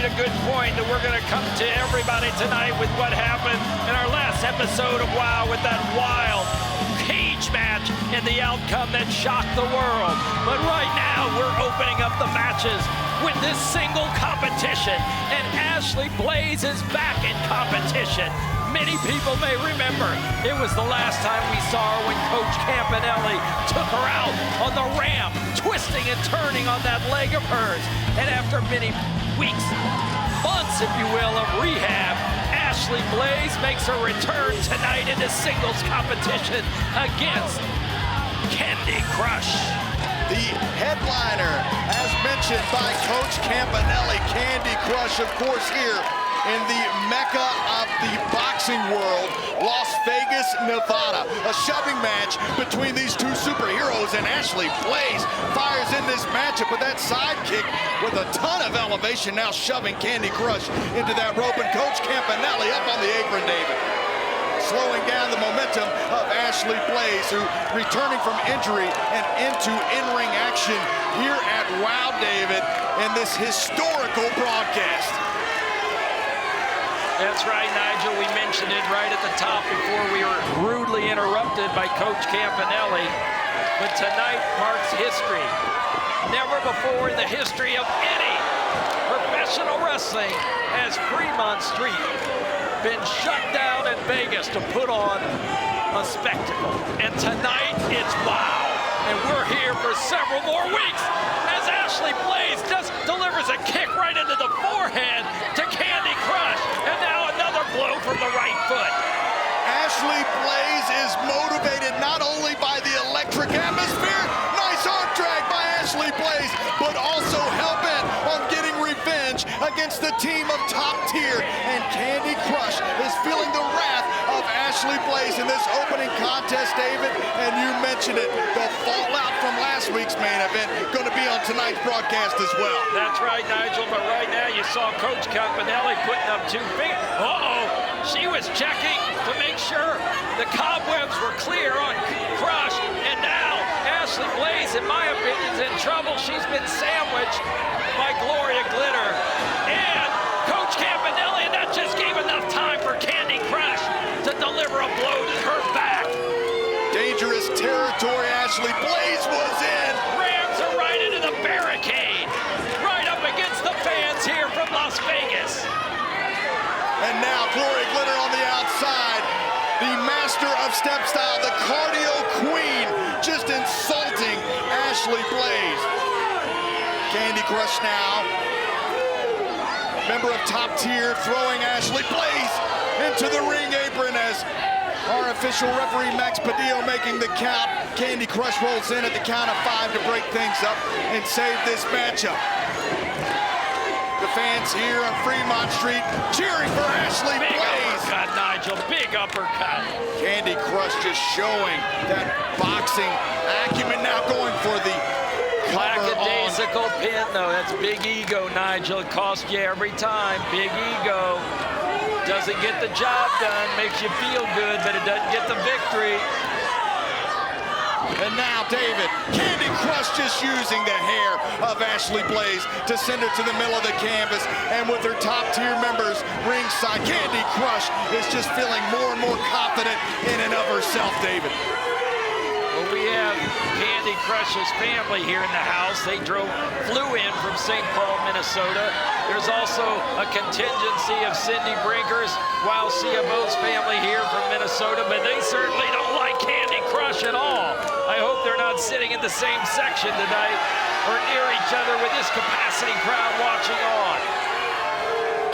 made a good point that we're going to come to everybody tonight with what happened in our last episode of WoW with that wild cage match and the outcome that shocked the world. But right now, we're opening up the matches with this single competition, and Ashley Blaze is back in competition. Many people may remember it was the last time we saw her when Coach Campanelli took her out on the ramp, twisting and turning on that leg of hers. And after many weeks, months, if you will, of rehab, Ashley Blaze makes her return tonight in the singles competition against Kandi Krush. The headliner, as mentioned by Coach Campanelli, Kandi Krush, of course, here in the mecca of the boxing world, Las Vegas, Nevada. A shoving match between these two superheroes, and Ashley Blaze fires in this matchup with that sidekick with a ton of elevation, now shoving Kandi Krush into that rope, and Coach Campanelli up on the apron, David. Slowing down the momentum of Ashley Blaze, who returning from injury and into in-ring action here at WoW, David, in this historical broadcast. That's right, Nigel. We mentioned it right at the top before we were rudely interrupted by Coach Campanelli. But tonight marks history. Never before in the history of any professional wrestling has Fremont Street been shut down in Vegas to put on a spectacle. And tonight, it's WoW. And we're here for several more weeks as Ashley Blaze just delivers a kick right into the forehead to Kandi Krush. And now another blow from the right foot. Ashley Blaze is motivated not only by the electric atmosphere, nice arm drag by Ashley Blaze, but also hell-bent on getting revenge against the team of top tier. And Kandi Krush is feeling the wrath of Ashley Blaze in this opening contest, David. And you mentioned it, the fallout from last week's main event going to be on tonight's broadcast as well. That's right, Nigel, but right now you saw Coach Campanelli putting up 2 fingers. She was checking to make sure the cobwebs were clear on Krush, and now Ashley Blaze, in my opinion, is in trouble. She's been sandwiched by Gloria Glitter and Coach Campanelli, and that just gave enough time for Kandi Krush to deliver a blow to her back. Dangerous territory Ashley Blaze was in. Rams her right into the barricade, right up against the fans here from Las Vegas. And now Gloria Glitter on the outside, the master of step style, the cardio queen, just insulting Ashley Blaze. Kandi Krush now, member of top tier, throwing Ashley Blaze into the ring apron as our official referee Max Padillo making the count. Kandi Krush rolls in at the count of 5 to break things up and save this matchup. The fans here on Fremont Street cheering for Ashley Blaze. Big uppercut, Nigel, big uppercut. Kandi Krush just showing that boxing acumen, now going for the lackadaisical pin, though. That's big ego, Nigel. It costs you every time. Big ego. Doesn't get the job done, makes you feel good, but it doesn't get the victory. And now, David, Kandi Krush just using the hair of Ashley Blaze to send her to the middle of the canvas. And with her top-tier members ringside, Kandi Krush is just feeling more and more confident in and of herself, David. Well, we have Kandi Krush's family here in the house. They flew in from St. Paul, Minnesota. There's also a contingency of Cindy Brinker's Wild CFO's family here from Minnesota, but they certainly don't like Kandi Krush at all. I hope they're not sitting in the same section tonight or near each other with this capacity crowd watching on.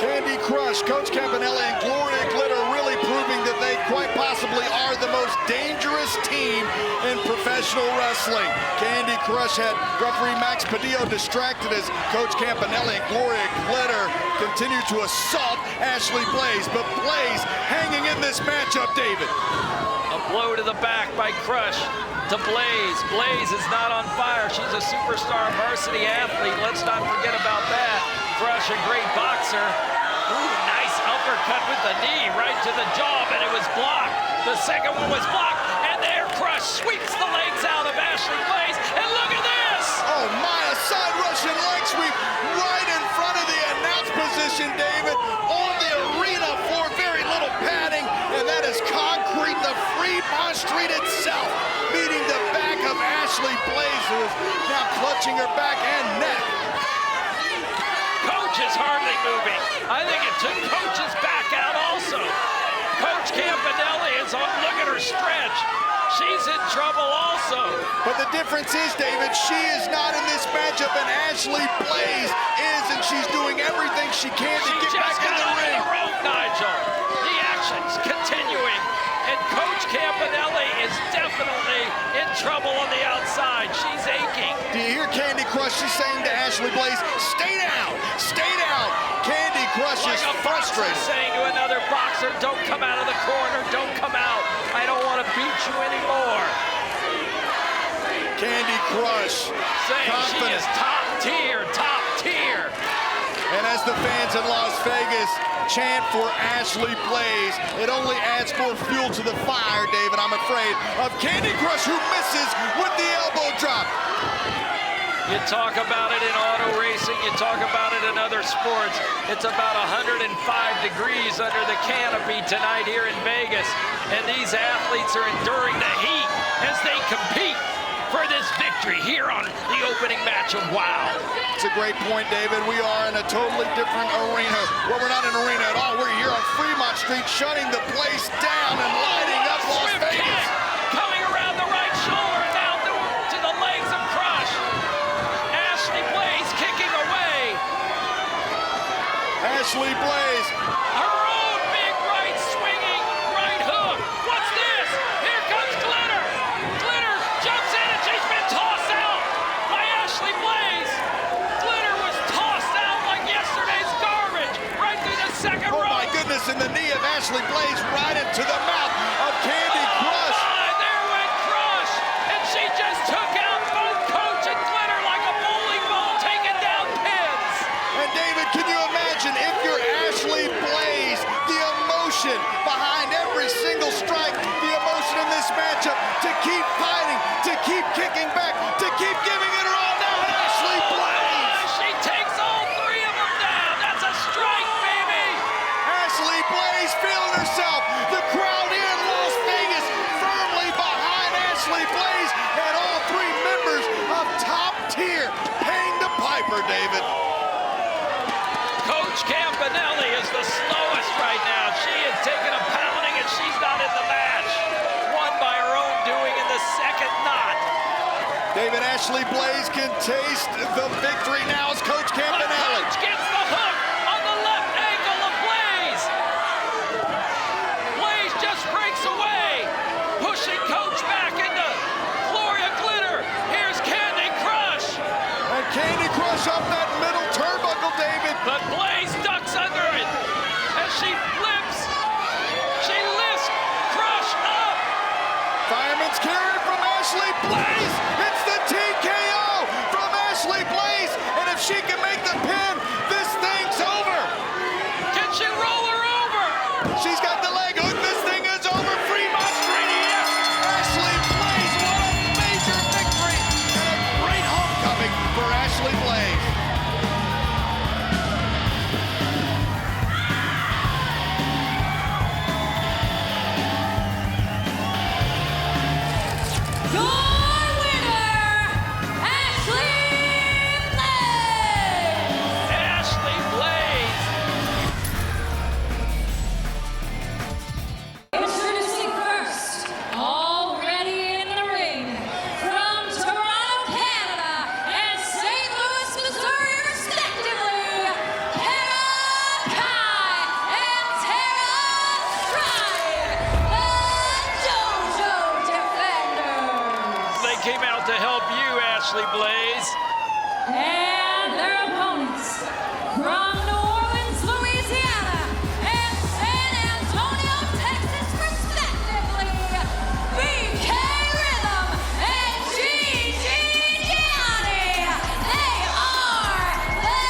Kandi Krush, Coach Campanelli, and Gloria Glitter really proving that they quite possibly are the most dangerous team in professional wrestling. Kandi Krush had referee Max Padillo distracted as Coach Campanelli and Gloria Glitter continue to assault Ashley Blaze, but Blaze hanging in this matchup, David. A blow to the back by Krush to Blaze. Blaze is not on fire. She's a superstar varsity athlete. Let's not forget about that. Krush, a great boxer. Ooh, nice uppercut with the knee right to the jaw, but it was blocked. The second one was blocked, and there Krush sweeps the legs out of Ashley Blaze, and look at this! Oh my, a side Russian leg sweep right in front of the announce position. who is now clutching her back and neck. Coach is hardly moving. I think it took Coach's back out also. Coach Campanelli is on, look at her stretch. She's in trouble also. But the difference is, David, she is not in this matchup, and Ashley Blaze is, and she's doing everything she can to get back in the ring. The rope, Nigel. The action's continuing, and Coach Campanelli is definitely in trouble on the outside. She's aching. Do you hear Kandi Krush? She's saying to Ashley Blaze, stay down, stay down. Kandi Krush is frustrated. Saying to another boxer, don't come out of the corner, don't come out. I don't want to beat you anymore. Kandi Krush, saying confident. She is top tier, top tier. And as the fans in Las Vegas chant for Ashley Blaze, it only adds more fuel to the fire, David, I'm afraid, of Kandi Krush, who misses with the elbow drop. You talk about it in auto racing, you talk about it in other sports. It's about 105 degrees under the canopy tonight here in Vegas. And these athletes are enduring the heat as they compete for this victory here on the opening match of WOW. It's a great point, David. We are in a totally different arena. Well, we're not in an arena at all. We're here on Fremont Street, shutting the place down and lighting up Las Vegas. Coming around the right shoulder, now to the legs of Krush. Ashley Blaze kicking away. Ashley Blaze. Her own big right swinging right hook. What's this? Here comes Glitter. Glitter jumps in and she's been tossed out by Ashley Blaze. Glitter was tossed out like yesterday's garbage right through the second row. Oh my goodness, and the knee of Ashley Blaze right into the mouth of Kandi Krush. There went Krush, and she just took out both Coach and Glitter like a bowling ball taking down pins. And David, can you imagine if you're Ashley Blaze, the emotion behind every single strike, the emotion in this matchup, to keep fighting, to keep kicking back, to keep giving it her all now, and Ashley Blaze. She takes all three of them down. That's a strike, baby. Ashley Blaze feeling herself. The crowd here in Las Vegas firmly behind Ashley Blaze, and all three members of top tier paying the piper, David. Coach Campanelli is the slowest right now. She has taken a pounding and she's not in the match. Won by her own doing in the second knot. David, Ashley Blaze can taste the victory now as Coach Campanelli. Coach gets the hook on the left ankle of Blaze. Blaze just breaks away, pushing Coach back into Gloria Glitter. Here's Kandi Krush. And Kandi Krush up that middle turnbuckle, David. But Blaze ducks under it as she flips. She lifts Krush up. Fireman's carry from Ashley Blaze. It's the TKO from Ashley Blaze. And if she can make the pin, this thing's over. Can she roll her over? She's got the leg hook. This thing is over. Fremont Street, yes. Ashley Blaze, what a major victory and a great homecoming for Ashley Blaze. Came out to help you, Ashley Blaze. And their opponents from New Orleans, Louisiana, and San Antonio, Texas, respectively, BK Rhythm and Gigi Gianni. They are the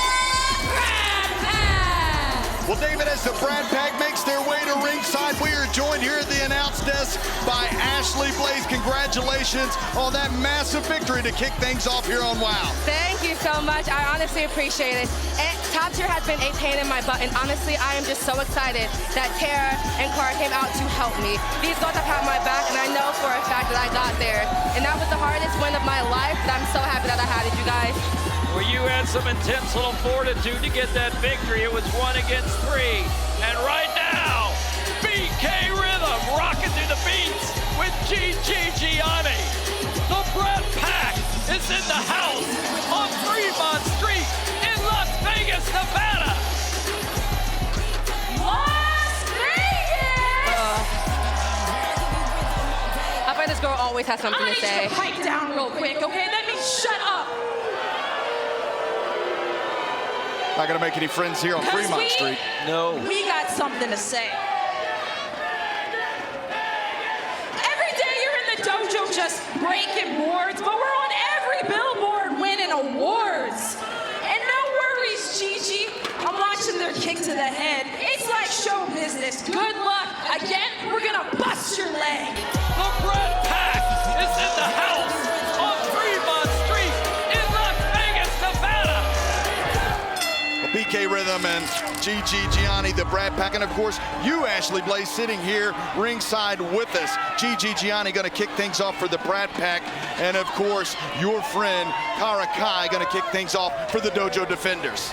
Brat Pack. Well, David, as the Brat Pack makes their way to ringside, we are joined here at the announce desk by Ashley Blaze. Congratulations on that massive victory to kick things off here on WOW. Thank you so much. I honestly appreciate it. And Top Tier has been a pain in my butt, and honestly, I am just so excited that Tara and Cara came out to help me. These girls have had my back, and I know for a fact that I got there. And that was the hardest win of my life, but I'm so happy that I had it, you guys. Well, you had some intense little fortitude to get that victory. It was 1 against 3. And right now, BK Rhythm rocking through the beats with Gianni. The Brat Pack is in the house on Fremont Street in Las Vegas, Nevada. Las Vegas! I bet this girl always has something to say. I need you to pipe down real quick, okay? Let me shut up. Not gonna make any friends here on Fremont Street. No. We got something to say. Every day you're in the dojo just breaking boards, but we're on every billboard winning awards. And no worries, Gigi. I'm watching their kick to the head. It's like show business. Good luck. Again, we're gonna bust your leg. The Brat Pack is in the house on Fremont Street in Las Vegas, Nevada. BK Rhythm and Gianni, the Brat Pack, and of course, you, Ashley Blaze, sitting here ringside with us. Gianni going to kick things off for the Brat Pack, and of course, your friend Kara Kai going to kick things off for the Dojo Defenders.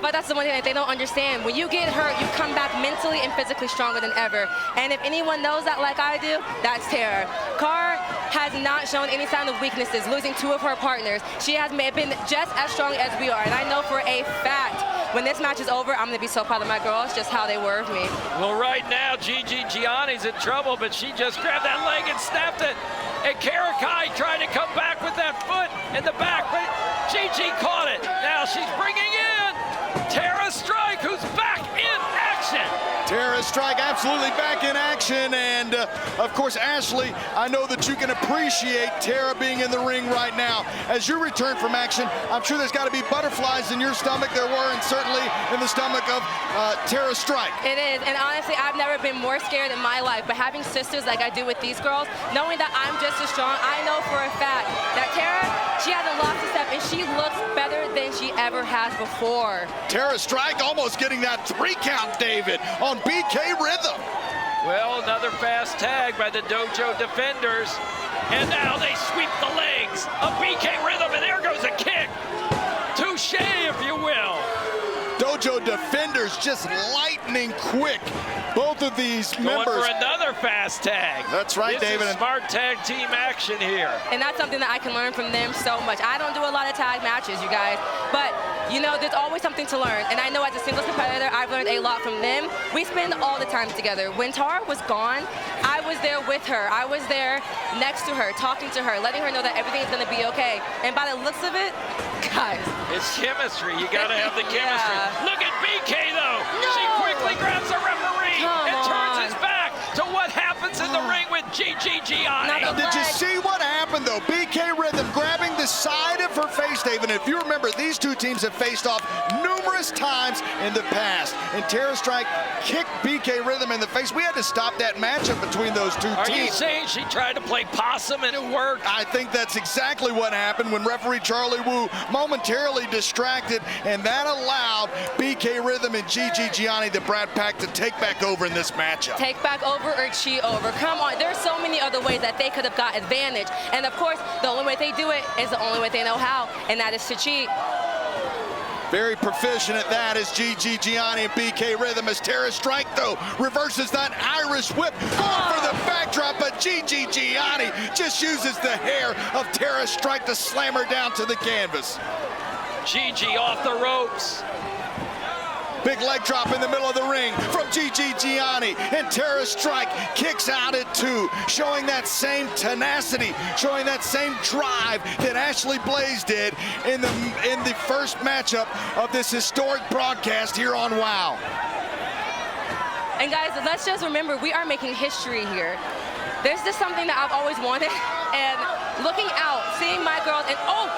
But that's the one thing that they don't understand. When you get hurt, you come back mentally and physically stronger than ever. And if anyone knows that like I do, that's Tara. Kara has not shown any sign of weaknesses, losing 2 of her partners. She has been just as strong as we are. And I know for a fact, when this match is over, I'm gonna be so proud of my girls, just how they were of me. Well, right now, Gianni's in trouble, but she just grabbed that leg and snapped it. And Kara Kai tried to come back with that foot in the back, but Gigi caught it. Now she's bringing in Tara Strike, who's back in action. Tara Strike absolutely back in action, and of course, Ashley, I know that you can appreciate Tara being in the ring right now. As you return from action, I'm sure there's got to be butterflies in your stomach. There were, and certainly in the stomach of Tara Strike. It is, and honestly, I've never been more scared in my life, but having sisters like I do with these girls, knowing that I'm just as strong, I know for a fact that Tara, she hasn't lost a step, and she looks better than she ever has before. Tara Strike almost getting that 3 count, David, on BK Rhythm. Well, another fast tag by the Dojo Defenders. And now they sweep the legs of BK Rhythm, and there goes a kick. Touche, if you will. Dojo Defenders just lightning quick. Both of these Going members. for another fast tag. That's right, this David. Is smart tag team action here. And that's something that I can learn from them so much. I don't do a lot of tag matches, you guys, but you know, there's always something to learn. And I know as a singles competitor, I've learned a lot from them. We spend all the time together. When Tara was gone, I was there with her. I was there next to her, talking to her, letting her know that everything is gonna be okay. And by the looks of it, guys. It's chemistry. You gotta have the chemistry. Yeah. Look at BK though. No. She quickly grabs the referee and turns his back to what happens in the ring with Gianni. Did you see what happened though? BK Rhythm grabbing the side of her face, David. And if you remember, these two teams have faced off numerous times in the past. And Tara Strike kicked BK Rhythm in the face. We had to stop that matchup between those two teams. Are you saying she tried to play possum and it worked? I think that's exactly what happened when referee Charlie Wu momentarily distracted, and that allowed BK Rhythm and Gianni, the Brat Pack, to take back over in this matchup. Take back over or cheat over. Come on, there's so many other ways that they could have got advantage. And of course, the only way they do it is the only way they know how, and that is to cheat. Very proficient at that is Gianni and BK Rhythm, as Tara Strike, though, reverses that Irish whip, going for the backdrop, but Gianni just uses the hair of Tara Strike to slam her down to the canvas. Gigi off the ropes. Big leg drop in the middle of the ring from Gianni, and Tara Strike kicks out at 2, showing that same tenacity, showing that same drive that Ashley Blaze did in the first matchup of this historic broadcast here on WOW. And guys, let's just remember, we are making history here. There's just something that I've always wanted, and looking out, seeing my girls, and oh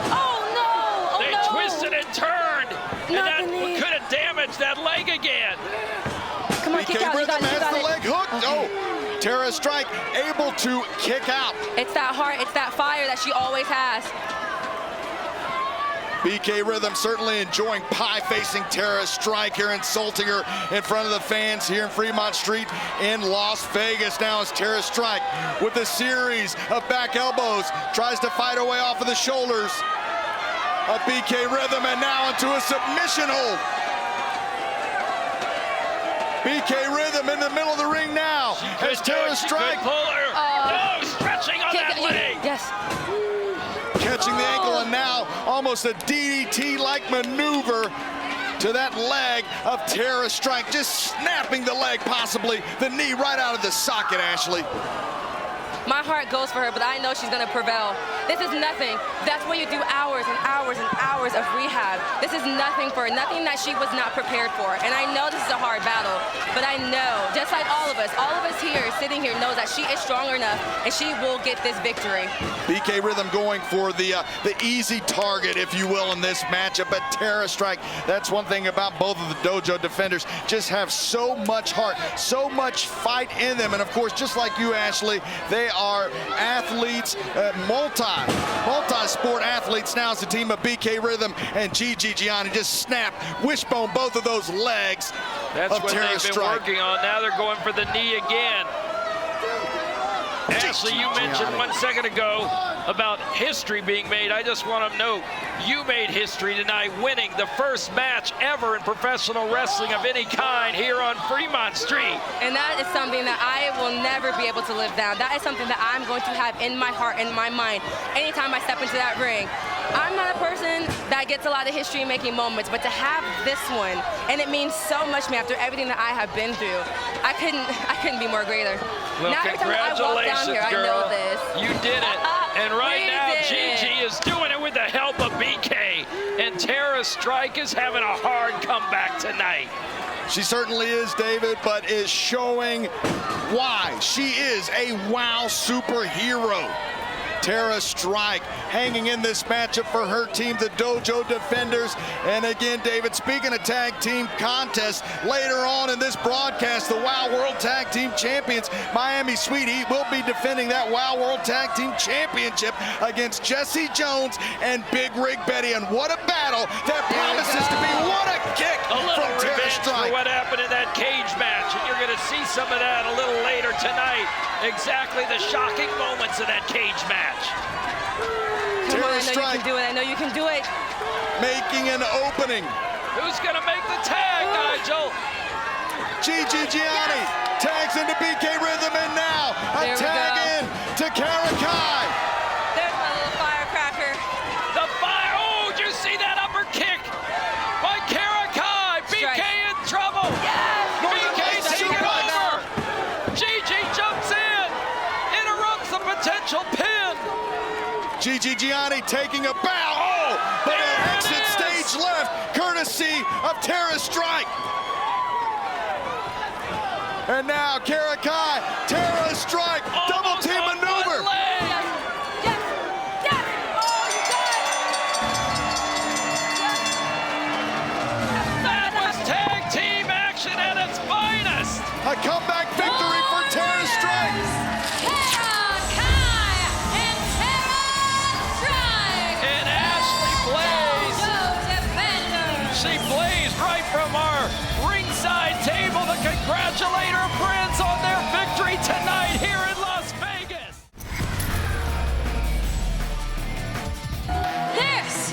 no! They twisted and turned, and that could have damaged that leg again. Come on, kick out. BK Rhythm has the it. leg hooked. Okay. Oh, Tara Strike able to kick out. It's that heart, it's that fire that she always has. BK Rhythm certainly enjoying pie-facing Tara Strike here, insulting her in front of the fans here in Fremont Street in Las Vegas. Now it's Tara Strike with a series of back elbows, tries to fight her way off of the shoulders of BK Rhythm, and now into a submission hold. BK Rhythm in the middle of the ring now as Tara Strike. Stretching on that leg. Yes. Catching the ankle, and now almost a DDT-like maneuver to that leg of Tara Strike, just snapping the leg, possibly the knee right out of the socket, Ashley. My heart goes for her, but I know she's gonna prevail. This is nothing. That's when you do hours and hours and hours of rehab. This is nothing for her, nothing that she was not prepared for. And I know this is a hard battle, but I know, just like all of us here sitting here knows that she is strong enough and she will get this victory. BK Rhythm going for the easy target, if you will, in this matchup. But Tara Strike, that's one thing about both of the Dojo defenders, just have so much heart, so much fight in them. And of course, just like you, Ashley, they are athletes, multi-sport athletes. Now it's the team of BK Rhythm and Gigi Gianni. Just snap, wishbone both of those legs. That's of what Tara they've been Strike. working on. Now they're going for the knee again. Ashley, you mentioned 1 second ago about history being made. I just want to note, you made history tonight winning the first match ever in professional wrestling of any kind here on Fremont Street. And that is something that I will never be able to live down. That is something that I'm going to have in my heart and my mind anytime I step into that ring. I'm not a person that gets a lot of history-making moments, but to have this one, and it means so much to me after everything that I have been through, I couldn't be more greater. Well, now every time I walk down here, girl. I know this. You did it. And right now, did Gigi is doing it with the help of BK. And Tara Strike is having a hard comeback tonight. She certainly is, David, but is showing why she is a wow superhero. Tara Strike hanging in this matchup for her team, the Dojo Defenders. And again, David, speaking of tag team contests, later on in this broadcast, the WOW World Tag Team Champions, Miami Sweet Heat, will be defending that WOW World Tag Team Championship against Jessie Jones and Big Rig Betty. And what a battle that promises to be. What a kick A little from Tara revenge Strike. for what happened in that cage match. And you're going to see some of that a little later tonight. Exactly the shocking moments of that cage match. Come on, I know you can do it. I know you can do it. Making an opening. Who's going to make the tag, Nigel? Gigi Gianni tags into BK Rhythm, and now a tag in to Karakai. There's my little firecracker. The fire. Oh, did you see that upper kick by Karakai? BK in trouble. Yes. BK taking over. Gigi jumps in, interrupts the potential pin. Gigi Gianni taking a bow. Oh, but an exit stage left, courtesy of Tara Strike. And now Karakai, Tara Strike, double team maneuver. Yes. Yes. Oh, you got it. That was tag team action at its finest. A comeback victory for Tara Strike. She blazed right from our ringside table to congratulate her friends on their victory tonight here in Las Vegas. This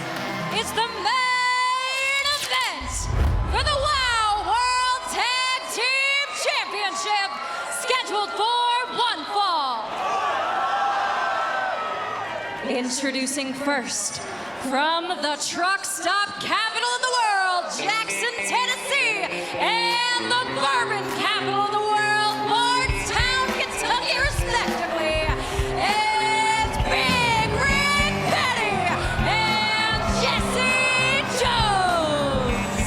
is the main event for the WOW World Tag Team Championship, scheduled for one fall. Introducing first, from the truck stop capital of the world, Jackson, Tennessee, and the bourbon capital of the world, Bardstown, Kentucky, respectively, it's Big Rig Betty and Jessie Jones.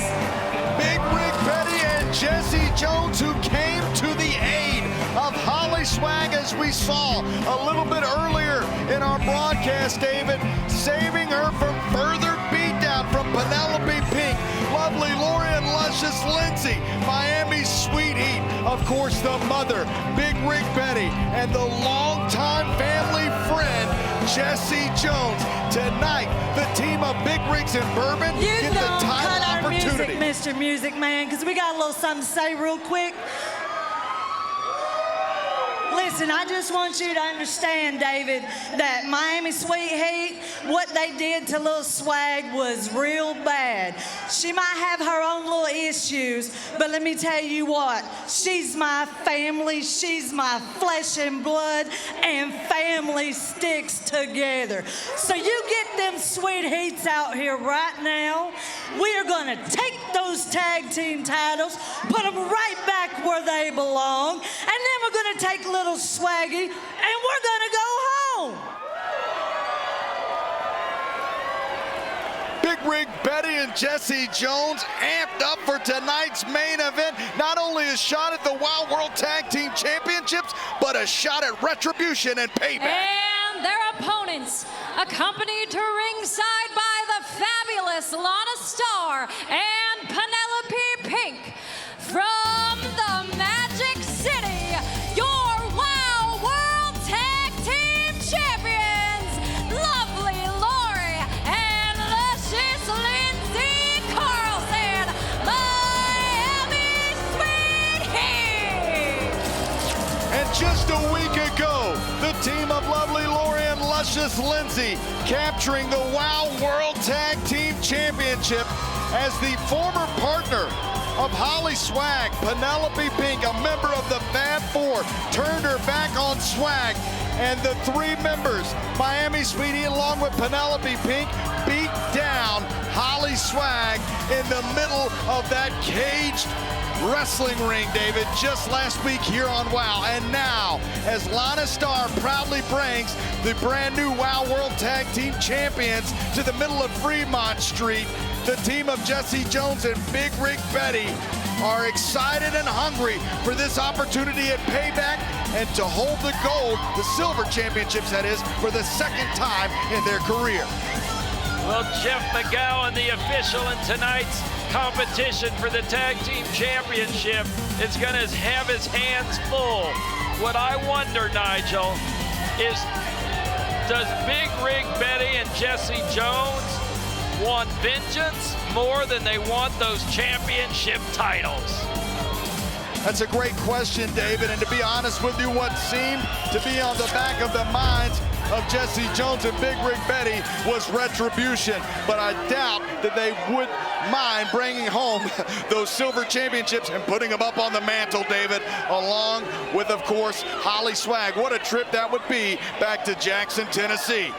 Big Rig Betty and Jessie Jones, who came to the aid of Holly Swag, as we saw a little bit earlier in our broadcast, David, saving her from further beatdown from Penelope Pink, lovely Lori and Luscious Lindsay, Miami Sweet Heat, of course the mother, Big Rig Betty, and the longtime family friend, Jessie Jones. Tonight, the team of Big Rigs and Bourbon You get the don't title cut our opportunity. music, Mr. Music Man, because we got a little something to say real quick. Listen, I just want you to understand, David, that Miami Sweet Heat, what they did to Lil Swag was real bad. She might have her own little issues, but let me tell you what, she's my family, she's my flesh and blood, and family sticks together. So you get them Sweet Heats out here right now. We are gonna take those tag team titles, put them right back where they belong, and then we're gonna take little Swaggy, and we're gonna go home. Big Rig Betty and Jessie Jones amped up for tonight's main event. Not only a shot at the Wild World Tag Team Championships, but a shot at retribution and payback. And their opponents, accompanied to ringside by the fabulous Lana Starr and Penelope Pink from the Magic City, your Wow World Tag Team Champions, Lovely Lori and Luscious Lindsay Carlson, Miami Sweet Heat. And just a week ago, the team of Lovely Lori and Luscious Lindsay capturing the Wow World Tag Team Championship as the former partner of Holly Swag. Penelope Pink, a member of the Fab Four, turned her back on Swag, and the three members, Miami Sweet Heat along with Penelope Pink, beat down Holly Swag in the middle of that caged wrestling ring, David, just last week here on WOW. And now, as Lana Starr proudly brings the brand new WOW World Tag Team Champions to the middle of Fremont Street, the team of Jessie Jones and Big Rig Betty are excited and hungry for this opportunity at Payback and to hold the gold, the silver championships that is, for the second time in their career. Well, Jeff McGowan, the official in tonight's competition for the Tag Team Championship, is going to have his hands full. What I wonder, Nigel, is does Big Rig Betty and Jessie Jones want vengeance more than they want those championship titles? That's a great question, David, and to be honest with you, what seemed to be on the back of the minds of Jessie Jones and Big Rig Betty was retribution, but I doubt that they would mind bringing home those silver championships and putting them up on the mantle, David, along with, of course, Holly Swag. What a trip that would be back to Jackson, Tennessee.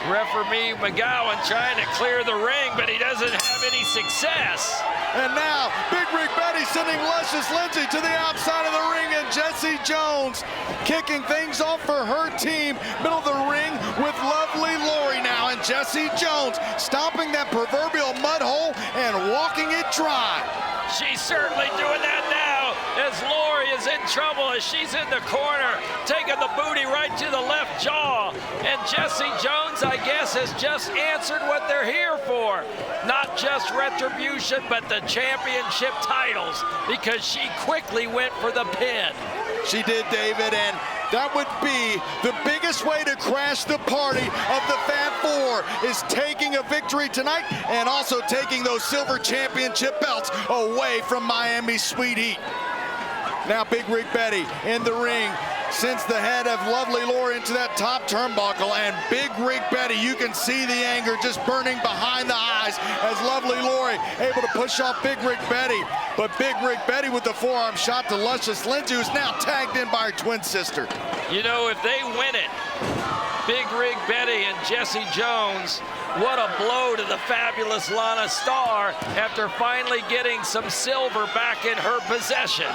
Referee McGowan trying to clear the ring, but he doesn't have any success. And now, Big Rig Betty sending Luscious Lindsay to the outside of the ring, and Jessie Jones kicking things off for her team. Middle of the ring with Lovely Lori now, and Jessie Jones stomping that proverbial mud hole and walking it dry. She's certainly doing that now as Lori is in trouble as she's in the corner, taking the booty right to the left jaw. And Jessie Jones, I guess, has just answered what they're here for. Not just retribution, but the championship titles, because she quickly went for the pin. She did, David, and that would be the biggest way to crash the party of the Fab Four, is taking a victory tonight and also taking those silver championship belts away from Miami Sweet Heat. Now Big Rig Betty in the ring, sends the head of Lovely Lori into that top turnbuckle, and Big Rig Betty, you can see the anger just burning behind the eyes as Lovely Lori able to push off Big Rig Betty. But Big Rig Betty with the forearm shot to Luscious Lindsay, who's now tagged in by her twin sister. You know, if they win it, Big Rig Betty and Jessie Jones, what a blow to the fabulous Lana Starr after finally getting some silver back in her possession.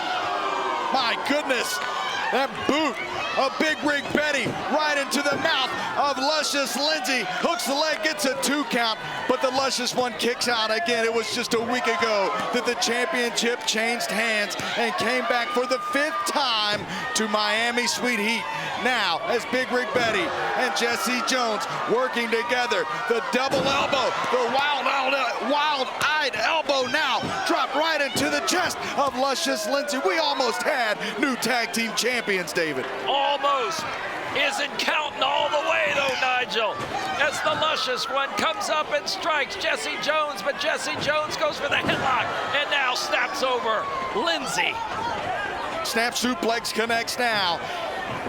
My goodness, that boot of Big Rig Betty right into the mouth of Luscious Lindsay. Hooks the leg, gets a 2 count, but the Luscious one kicks out again. It was just a week ago that the championship changed hands and came back for the 5th time to Miami Sweet Heat. Now, as Big Rig Betty and Jessie Jones working together, the double elbow, the wild-eyed elbow now dropped right into the chest of Luscious Lindsay. We almost had new tag team champions, David. Almost. Isn't counting all the way, though, Nigel. luscious one comes up and strikes Jessie Jones, but Jessie Jones goes for the headlock and now snaps over Lindsay. Snap suplex connects now.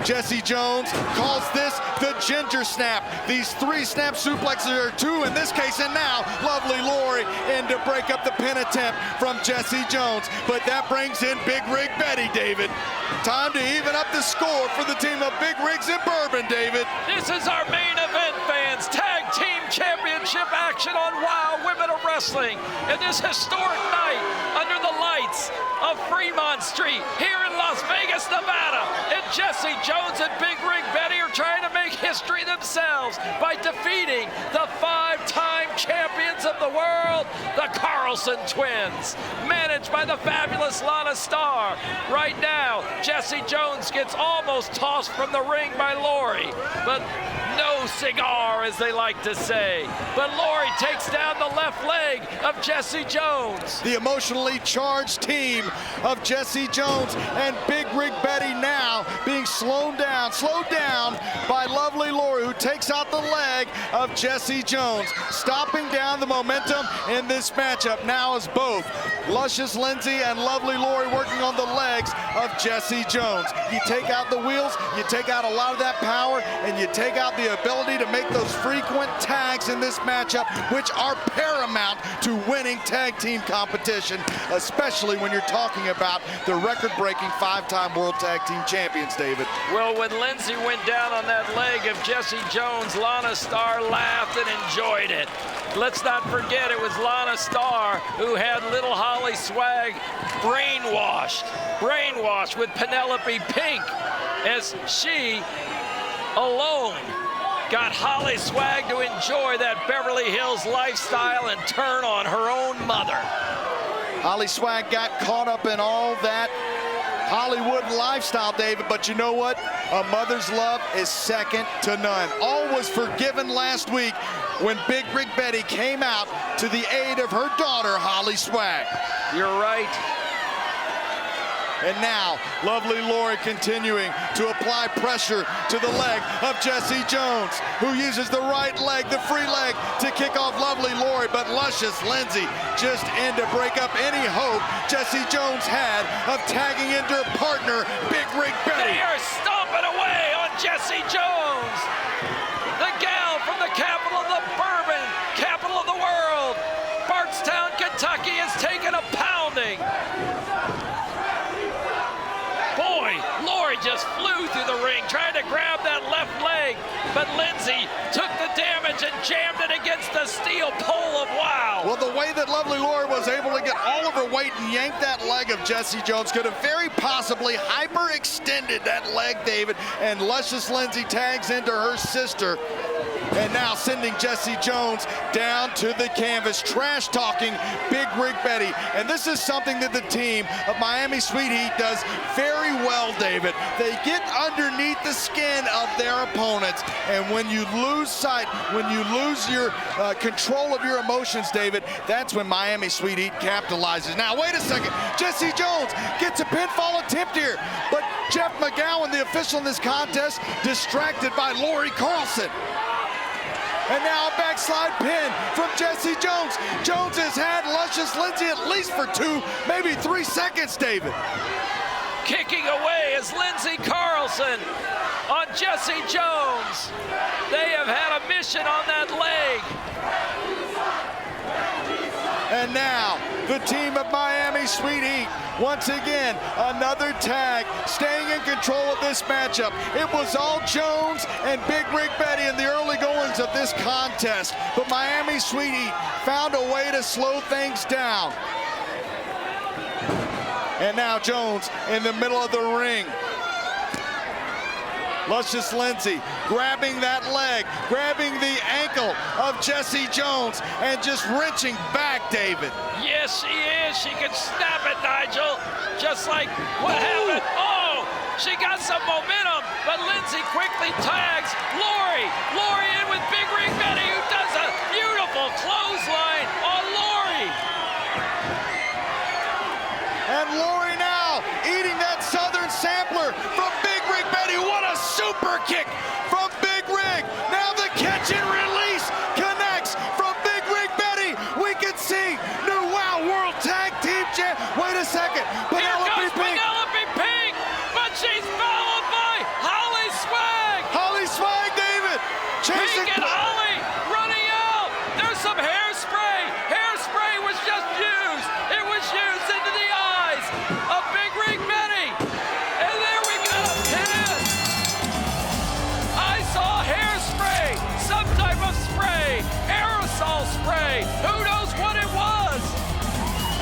Jessie Jones calls this the ginger snap. These 3 snap suplexes are 2 in this case, and now lovely Lori in to break up the pin attempt from Jessie Jones. But that brings in Big Rig Betty, David. Time to even up the score for the team of Big Rigs and Bourbon, David. This is our main event, fans. Tag Team Championship action on WOW Women of Wrestling. And this historic night under the lights of Fremont Street here in Las Vegas, Nevada. And Jessie Jones and Big Rig Betty are trying to make history themselves by defeating the 5-time champions of the world, the Carlson twins, managed by the fabulous Lana Starr. Right now, Jessie Jones gets almost tossed from the ring by Lori, but no cigar, as they like to say. But Lori takes down the left leg of Jessie Jones. The emotionally charged team of Jessie Jones and Big Rig Betty now being slowed down by lovely Lori, who takes out the leg of Jessie Jones, stopping down the momentum in this matchup. Now is both luscious Lindsay and lovely Lori working on the legs of Jessie Jones. You take out the wheels, you take out a lot of that power, and you take out the ability to make those frequent tags in this matchup, which are paramount to winning tag team competition, especially when you're talking about the record-breaking 5-time World Tag Team Champions, David. Well, when Lindsay went down on that leg of Jessie Jones, Lana Starr laughed and enjoyed it. Let's not forget it was Lana Starr who had little Holly Swag brainwashed with Penelope Pink, as she alone got Holly Swag to enjoy that Beverly Hills lifestyle and turn on her own mother. Holly Swag got caught up in all that Hollywood lifestyle, David, but you know what? A mother's love is second to none. All was forgiven last week when Big Rig Betty came out to the aid of her daughter, Holly Swag. You're right. And now, lovely Lori continuing to apply pressure to the leg of Jessie Jones, who uses the right leg, the free leg, to kick off lovely Lori, but luscious Lindsay just in to break up any hope Jessie Jones had of tagging into her partner, Big Rig Betty. They are stomping away on Jessie Jones. The gal from the capital of the bourbon, capital of the world, Bardstown, Kentucky, has taken a pounding. Boy, Lori just flew through the ring, trying to grab that left leg, but Lindsay took the damage and jammed it against the steel pole of WOW. Well, the way that lovely Lori was able to get all of her weight and yank that leg of Jessie Jones could have very possibly hyperextended that leg, David, and luscious Lindsay tags into her sister. And now sending Jessie Jones down to the canvas, trash-talking Big Rig Betty. And this is something that the team of Miami Sweet Heat does very well, David. They get underneath the skin of their opponents. And when you lose sight, when you lose your control of your emotions, David, that's when Miami Sweet Heat capitalizes. Now, wait a second. Jessie Jones gets a pinfall attempt here. But Jeff McGowan, the official in this contest, distracted by Lori Carlson. And now a backslide pin from Jessie Jones. Jones has had luscious Lindsay at least for 2, maybe 3 seconds, David. Kicking away is Lindsay Carlson on Jessie Jones. They have had a mission on that leg. And now, the team of Miami Sweet Heat, once again, another tag, staying in control of this matchup. It was all Jones and Big Rig Betty in the early goings of this contest, but Miami Sweet Heat found a way to slow things down. And now Jones in the middle of the ring. Luscious Lindsay grabbing that leg, grabbing the ankle of Jessie Jones, and just wrenching back, David. Yes, she is. She can snap it, Nigel. Just like what happened. Oh, she got some momentum, but Lindsay quickly tags Lori. Lori in with Big Rig Betty, who does a beautiful clothesline on Lori. And Lori now eating that Southern sampler from Big Rig Betty. What a super kick from Big Rig. Now the catch and release.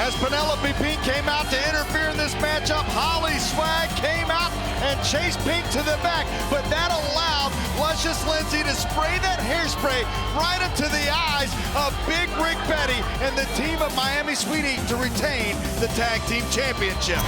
as Penelope Pink came out to interfere in this matchup. Holly Swag came out and chased Pink to the back, but that allowed Luscious Lindsay to spray that hairspray right into the eyes of Big Rick Betty and the team of Miami Sweet Heat to retain the tag team championship.